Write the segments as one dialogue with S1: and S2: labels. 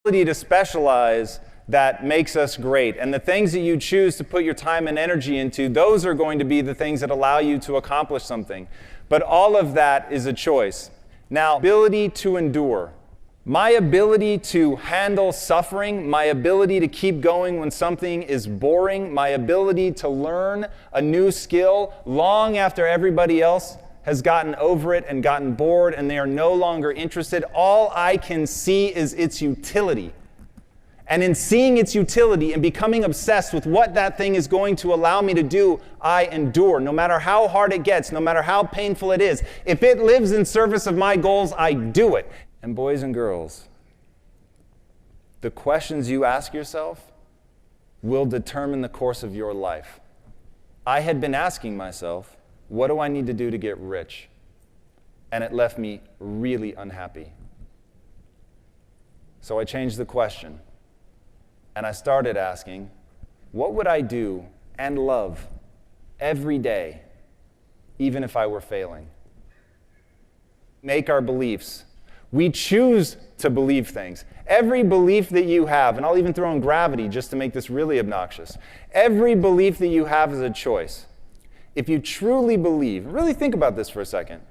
S1: ability to specialize that makes us great. And the things that you choose to put your time and energy into, those are going to be the things that allow you to accomplish something. But all of that is a choice. Now, ability to endure. My ability to handle suffering, my ability to keep going when something is boring, my ability to learn a new skill long after everybody else has gotten over it and gotten bored and they are no longer interested. All I can see is its utility. And in seeing its utility and becoming obsessed with what that thing is going to allow me to do, I endure. No matter how hard it gets, no matter how painful it is, if it lives in service of my goals, I do it. And boys and girls, the questions you ask yourself will determine the course of your life. I had been asking myself, what do I need to do to get rich? And it left me really unhappy. So I changed the question. And I started asking, what would I do and love every day, even if I were failing? Make our beliefs. We choose to believe things. Every belief that you have, and I'll even throw in gravity just to make this really obnoxious, every belief that you have is a choice. If you truly believe, really think about this for a second.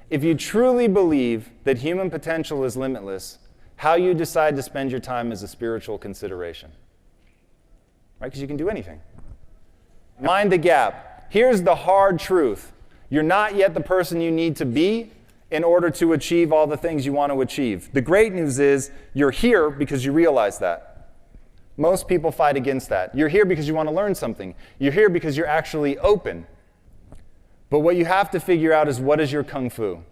S1: If you truly believe that human potential is limitless, how you decide to spend your time is a spiritual consideration. Right? Because you can do anything. Mind the gap. Here's the hard truth. You're not yet the person you need to be in order to achieve all the things you want to achieve. The great news is you're here because you realize that. Most people fight against that. You're here because you want to learn something. You're here because you're actually open. But what you have to figure out is, what is your kung fu?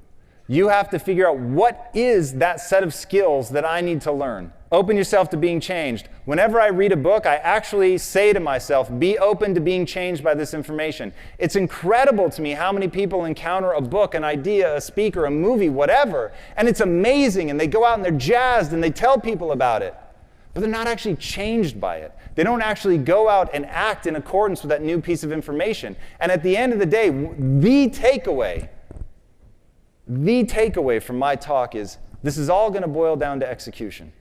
S1: You have to figure out, what is that set of skills that I need to learn? Open yourself to being changed. Whenever I read a book, I actually say to myself, be open to being changed by this information. It's incredible to me how many people encounter a book, an idea, a speaker, a movie, whatever, and it's amazing, and they go out and they're jazzed and they tell people about it. But they're not actually changed by it. They don't actually go out and act in accordance with that new piece of information. And at the end of the day, the takeaway from my talk is, this is all going to boil down to execution.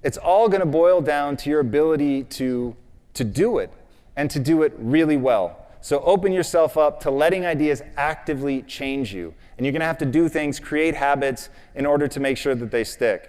S1: It's all going to boil down to your ability to do it, and to do it really well. So open yourself up to letting ideas actively change you. And you're going to have to do things, create habits, in order to make sure that they stick.